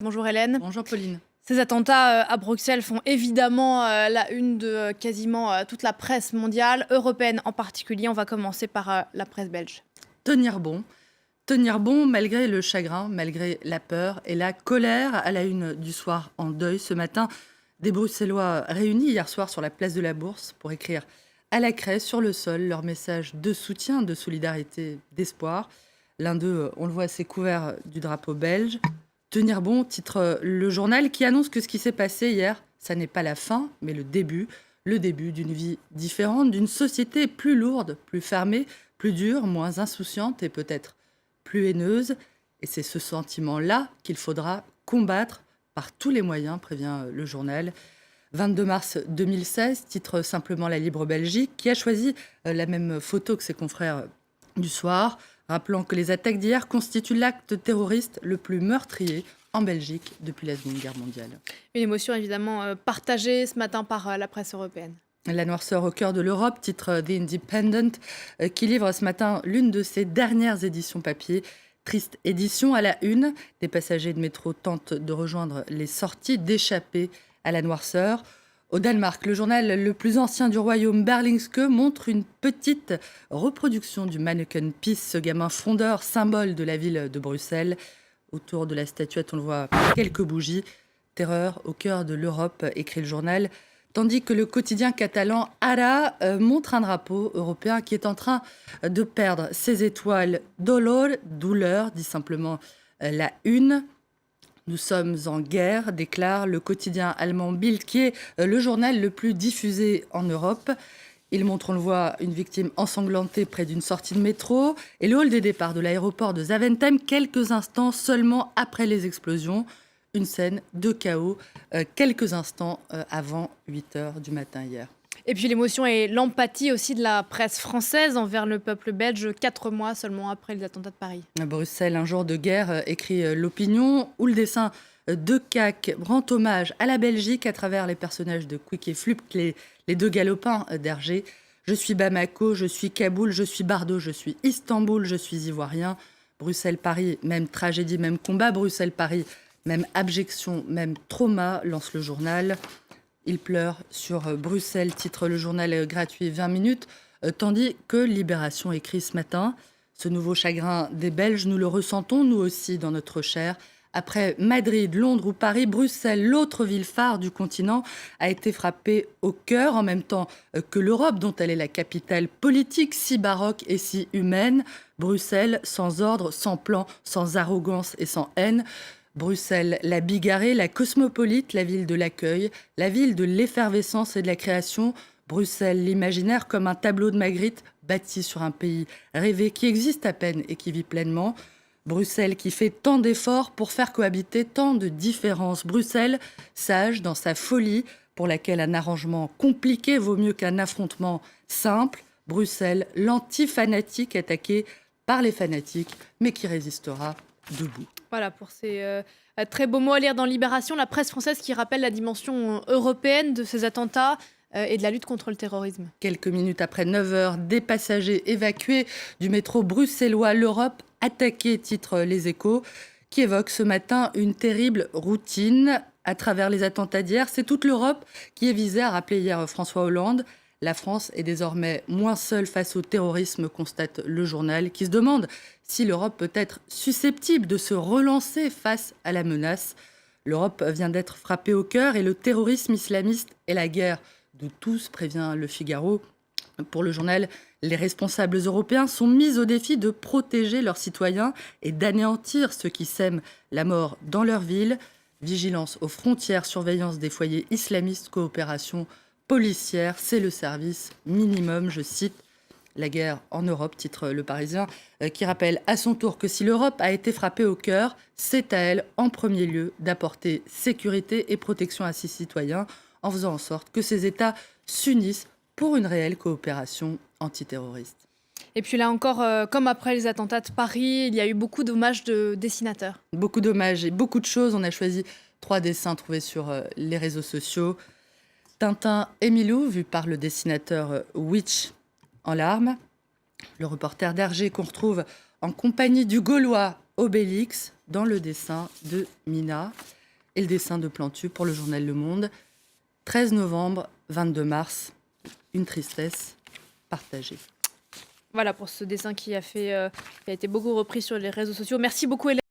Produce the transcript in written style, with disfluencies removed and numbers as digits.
Bonjour Hélène. Bonjour Pauline. Ces attentats à Bruxelles font évidemment la une de quasiment toute la presse mondiale, européenne en particulier. On va commencer par la presse belge. Tenir bon malgré le chagrin, malgré la peur et la colère. À la une du soir en deuil ce matin, des Bruxellois réunis hier soir sur la place de la Bourse pour écrire à la craie sur le sol leur message de soutien, de solidarité, d'espoir. L'un d'eux, on le voit, s'est couvert du drapeau belge. Tenir bon, titre le journal qui annonce que ce qui s'est passé hier, ça n'est pas la fin, mais le début d'une vie différente, d'une société plus lourde, plus fermée, plus dure, moins insouciante et peut-être plus haineuse. Et c'est ce sentiment-là qu'il faudra combattre par tous les moyens, prévient le journal. 22 mars 2016, titre simplement La Libre Belgique, qui a choisi la même photo que ses confrères du soir, rappelant que les attaques d'hier constituent l'acte terroriste le plus meurtrier en Belgique depuis la Seconde Guerre mondiale. Une émotion évidemment partagée ce matin par la presse européenne. La noirceur au cœur de l'Europe, titre The Independent, qui livre ce matin l'une de ses dernières éditions papier. Triste édition à la une. Des passagers de métro tentent de rejoindre les sorties, d'échapper à la noirceur. Au Danemark, le journal le plus ancien du royaume, Berlingske, montre une petite reproduction du Manneken Pis, ce gamin fondeur, symbole de la ville de Bruxelles. Autour de la statuette, on le voit, quelques bougies. Terreur au cœur de l'Europe, écrit le journal. Tandis que le quotidien catalan Ara montre un drapeau européen qui est en train de perdre ses étoiles. Dolor, douleur, dit simplement la une. Nous sommes en guerre, déclare le quotidien allemand Bild, qui est le journal le plus diffusé en Europe. Il montre, on le voit, une victime ensanglantée près d'une sortie de métro et le hall des départs de l'aéroport de Zaventem, quelques instants seulement après les explosions. Une scène de chaos quelques instants avant 8h du matin hier. Et puis l'émotion et l'empathie aussi de la presse française envers le peuple belge, 4 mois seulement après les attentats de Paris. À Bruxelles, un jour de guerre, écrit l'opinion, où le dessin de Cac rend hommage à la Belgique à travers les personnages de Quick et Flup, les deux galopins d'Hergé. Je suis Bamako, je suis Kaboul, je suis Bardo, je suis Istanbul, je suis Ivoirien. Bruxelles-Paris, même tragédie, même combat. Bruxelles-Paris, même abjection, même trauma, lance le journal. Il pleure sur Bruxelles, titre le journal gratuit 20 minutes, tandis que Libération écrit ce matin. Ce nouveau chagrin des Belges, nous le ressentons, nous aussi, dans notre chair. Après Madrid, Londres ou Paris, Bruxelles, l'autre ville phare du continent, a été frappée au cœur, en même temps que l'Europe, dont elle est la capitale politique, si baroque et si humaine. Bruxelles, sans ordre, sans plan, sans arrogance et sans haine. Bruxelles, la bigarrée, la cosmopolite, la ville de l'accueil, la ville de l'effervescence et de la création. Bruxelles, l'imaginaire comme un tableau de Magritte bâti sur un pays rêvé qui existe à peine et qui vit pleinement. Bruxelles qui fait tant d'efforts pour faire cohabiter tant de différences. Bruxelles, sage dans sa folie, pour laquelle un arrangement compliqué vaut mieux qu'un affrontement simple. Bruxelles, l'anti-fanatique attaqué par les fanatiques, mais qui résistera debout. Voilà pour ces très beaux mots à lire dans Libération, la presse française qui rappelle la dimension européenne de ces attentats et de la lutte contre le terrorisme. Quelques minutes après 9h, des passagers évacués du métro bruxellois, l'Europe attaquée, titre Les Échos, qui évoque ce matin une terrible routine à travers les attentats d'hier. C'est toute l'Europe qui est visée, a rappelé hier François Hollande. La France est désormais moins seule face au terrorisme, constate le journal, qui se demande si l'Europe peut être susceptible de se relancer face à la menace. L'Europe vient d'être frappée au cœur et le terrorisme islamiste est la guerre de tous, prévient Le Figaro. Pour le journal, les responsables européens sont mis au défi de protéger leurs citoyens et d'anéantir ceux qui sèment la mort dans leur ville. Vigilance aux frontières, surveillance des foyers islamistes, coopération policière, c'est le service minimum, je cite. La guerre en Europe, titre Le Parisien, qui rappelle à son tour que si l'Europe a été frappée au cœur, c'est à elle, en premier lieu, d'apporter sécurité et protection à ses citoyens, en faisant en sorte que ces États s'unissent pour une réelle coopération antiterroriste. Et puis là encore, comme après les attentats de Paris, il y a eu beaucoup d'hommages de dessinateurs. Beaucoup d'hommages et beaucoup de choses. On a choisi 3 dessins trouvés sur les réseaux sociaux. Tintin et Milou, vu par le dessinateur Witch en larmes. Le reporter d'Hergé qu'on retrouve en compagnie du Gaulois Obélix, dans le dessin de Mina et le dessin de Plantu pour le journal Le Monde. 13 novembre, 22 mars, une tristesse partagée. Voilà pour ce dessin qui a été beaucoup repris sur les réseaux sociaux. Merci beaucoup, Hélène.